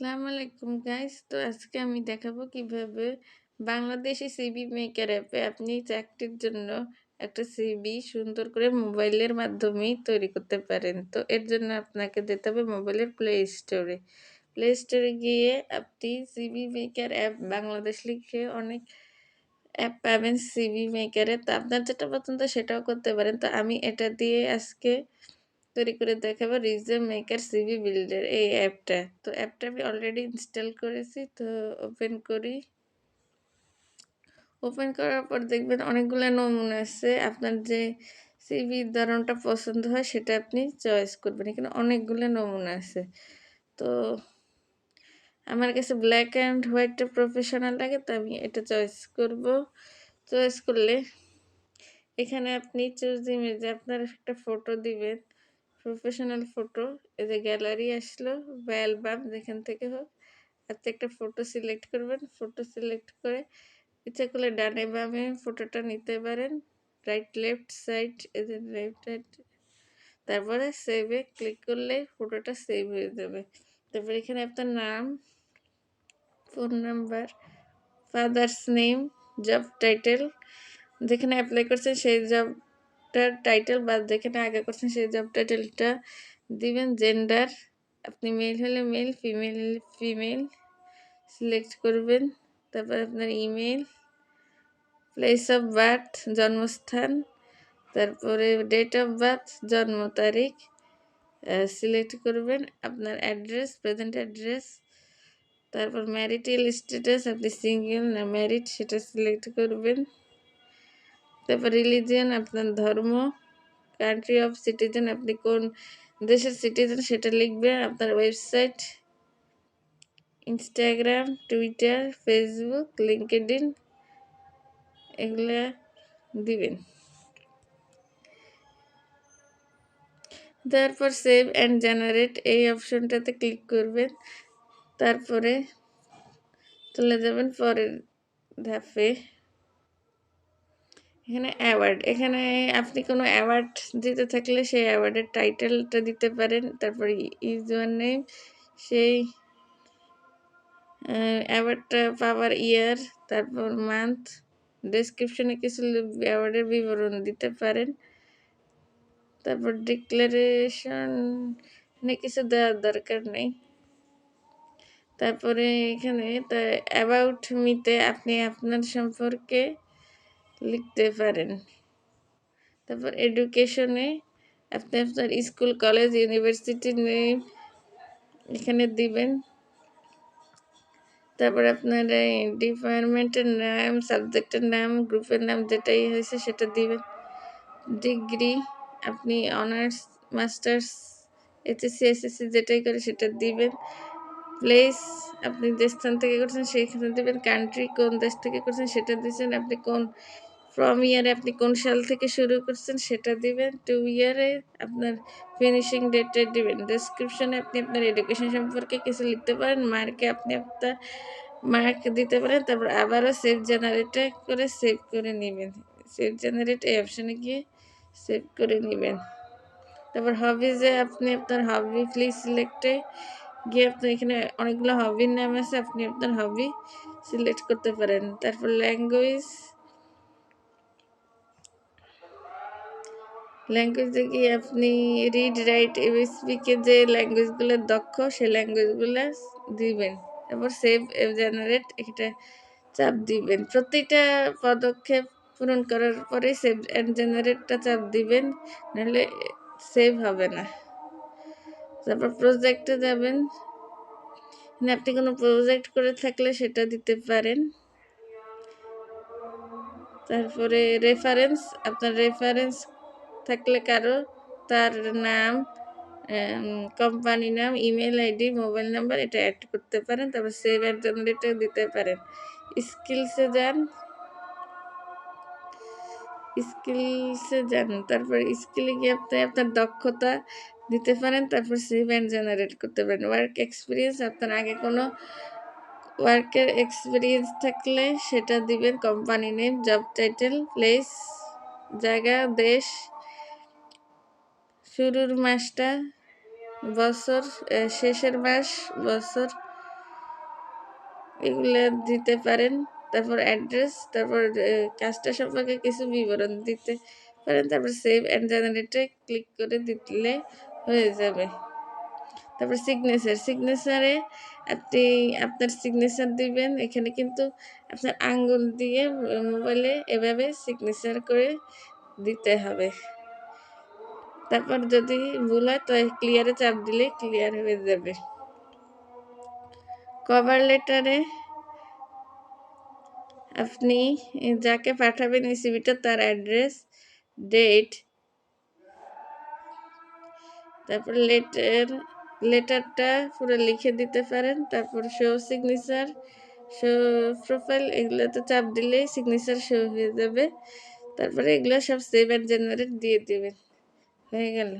আসসালামু আলাইকুম গাইস। তো আজকে আমি দেখাবো কিভাবে বাংলাদেশি সিভি মেকার অ্যাপে আপনি চাকরির জন্য একটা সিভি সুন্দর করে মোবাইলের মাধ্যমেই তৈরি করতে পারেন। তো এর জন্য আপনাকে যেতে হবে মোবাইলের প্লে স্টোরে। প্লে স্টোরে গিয়ে আপনি সিভি মেকার অ্যাপ বাংলাদেশ লিখে অনেক অ্যাপ পাবেন সিভি মেকারে। তো আপনার যেটা পছন্দ সেটাও করতে পারেন। তো আমি এটা দিয়ে আজকে তৈরি করে দেখাবো রিজ্যুম মেকার সিভি বিল্ডার এই অ্যাপটা। তো অ্যাপটা আমি অলরেডি ইনস্টল করেছি। তো ওপেন করি। ওপেন করার পর দেখবেন অনেকগুলো নমুনা আছে। আপনার যে সিভির ধরনটা পছন্দ হয় সেটা আপনি চয়েস করবেন। এখানে অনেকগুলো নমুনা আছে। তো আমার কাছে ব্ল্যাক অ্যান্ড হোয়াইটটা প্রফেশনাল লাগে, তো আমি এটা চয়েস করব। চয়েস করলে এখানে আপনি চুজ ইমেজে আপনার একটা ফটো দিবেন, প্রফেশনাল ফটো। এই যে গ্যালারি আসলো বা অ্যালবাম যেখান থেকে হোক, আপনি একটা ফটো সিলেক্ট করবেন। ফটো সিলেক্ট করে ইচ্ছা করলে ডানে বামে ফটোটা নিতে পারেন, রাইট লেফট সাইড, এই যে লেফট রাইট। তারপরে সেভে ক্লিক করলে ফটোটা সেভ হয়ে যাবে। তারপরে এখানে আপনার নাম, phone number, father's name, job title, যেখানে অ্যাপ্লাই করছেন সেই জবটার টাইটেল, বা যেখানে আগে করছেন সেই জব টাইটেলটা দিবেন। জেন্ডার, আপনি মেল হলে মেল, ফিমেল হলে ফিমেল সিলেক্ট করবেন। তারপর আপনার ইমেল, প্লেস অফ বার্থ জন্মস্থান, তারপরে ডেট অফ বার্থ জন্ম তারিখ সিলেক্ট করবেন। আপনার অ্যাড্রেস, প্রেজেন্ট অ্যাড্রেস, তারপর ম্যারিটাল স্ট্যাটাস, আপনি সিঙ্গেল না ম্যারিড সেটা সিলেক্ট করবেন। তারপর রিলিজিয়ন, আপনার ধর্ম, কান্ট্রি অফ সিটিজেন, আপনি কোন দেশের সিটিজেন সেটা লিখবেন। আপনার website, Instagram, Twitter, Facebook, LinkedIn এগুলা দিবেন। তারপর সেভ অ্যান্ড জেনারেট এই অপশনটাতে ক্লিক করবেন। তারপরে চলে যাবেন পরের ধাপে। এখানে অ্যাওয়ার্ড, এখানে আপনি কোনো অ্যাওয়ার্ড দিতে থাকলে সেই অ্যাওয়ার্ডের টাইটেলটা দিতে পারেন। তারপর ইজ ওয়ান নেম, সেই অ্যাওয়ার্ডটা পাওয়ার ইয়ার, তারপর মান্থ, ডেসক্রিপশনে কিছু অ্যাওয়ার্ডের বিবরণ দিতে পারেন। তারপর ডিক্লারেশন কিছু দেওয়ার দরকার নেই। তারপরে এখানে অ্যাবাউট মিতে আপনি আপনার সম্পর্কে লিখতে পারেন। তারপর এডুকেশনে আপনি আপনার স্কুল, কলেজ, ইউনিভার্সিটির নেম এখানে দিবেন। তারপর আপনার ডিপার্টমেন্টের নাম, সাবজেক্টের নাম, গ্রুপের নাম যেটাই হয়েছে সেটা দিবেন। ডিগ্রি, আপনি অনার্স, মাস্টার্স, এইচএসসি, এসএসসি যেটাই করে সেটা দিবেন। প্লেস, আপনি যে স্থান থেকে করছেন সেইখানে দেবেন। কান্ট্রি, কোন দেশ থেকে করছেন সেটা দিয়েছেন। আপনি কোন ফ্রম ইয়ারে আপনি কোন সাল থেকে শুরু করছেন সেটা দিবেন। 2 ইয়ারে আপনার ফিনিশিং ডেটটা দিবেন। ডেসক্রিপশনে আপনি আপনার এডুকেশন সম্পর্কে কিছু লিখতে পারেন। মার্কে আপনি আপনার মার্ক দিতে পারেন। তারপর আবারও সেভ জেনারেটে করে সেভ করে নেবেন। সেভ জেনারেট এই অপশানে গিয়ে সেভ করে নেবেন। তারপর হবিজে আপনি আপনার হবি প্লিজ সিলেক্টে গিয়ে আপনার এখানে অনেকগুলো হবির নাম আছে, আপনি আপনার হবি সিলেক্ট করতে পারেন। তারপর ল্যাঙ্গুয়েজে গিয়ে আপনি রিড রাইট স্পিকে যে ল্যাঙ্গুয়েজগুলো দক্ষ সেই ল্যাঙ্গুয়েজগুলো দিবেন। তারপর সেভ জেনারেট এটা চাপ দিবেন। প্রতিটা পদক্ষেপ পূরণ করার পরে সেভ অ্যান্ড জেনারেটটা চাপ দিবেন, নাহলে সেভ হবে না। তারপর প্রজেক্টে যাবেন, আপনি কোনো প্রজেক্ট করে থাকলে সেটা দিতে পারেন। তারপরে রেফারেন্স, আপনার রেফারেন্স থাকলে কারো তার নাম, কোম্পানি নাম, ইমেল আইডি, মোবাইল নাম্বার এটা অ্যাড করতে পারেন। তারপর সেভ অ্যান্ড জেনারেটে দিতে পারেন। স্কিলসে যান, তারপর স্কিলে গিয়ে আপনি আপনার দক্ষতা দিতে পারেন। তারপর সেভ অ্যান্ড জেনারেট করতে পারেন। ওয়ার্ক এক্সপিরিয়েন্স, আপনার আগে কোনো ওয়ার্কের এক্সপিরিয়েন্স থাকলে সেটা দিবেন। Company name, job title, place, জায়গা, দেশ, শুরুর মাসটা, বছর, শেষের মাস, বছর, এগুলা দিতে পারেন। তারপর অ্যাড্রেস, তারপর কাজটা সম্পর্কে কিছু বিবরণ দিতে পারেন। তারপর সেভ অ্যান্ড জেনারেটে ক্লিক করে দিলে হয়ে যাবে। তারপর সিগনেচারে আপনি আপনার সিগনেচার দিবেন। এখানে কিন্তু আপনার আঙ্গুল দিয়ে মোবাইলে এভাবে সিগনেচার করে দিতে হবে। তারপর যদি ভুল হয় তো ক্লিয়ারে চাপ দিলে ক্লিয়ার হয়ে যাবে। কভার লেটারে আপনি যাকে পাঠাবেন এই সিভিটা তার অ্যাড্রেস, ডেট, তারপর লেটারটা পুরো লিখে দিতে পারেন। তারপর শো সিগনেচার, শো প্রোফাইল, এগুলোতে চাপ দিলেই সিগনেচার শো হয়ে যাবে। তারপরে এগুলো সব সেভ অ্যান্ড জেনারেট দিয়ে দেবেন, হয়ে গেল।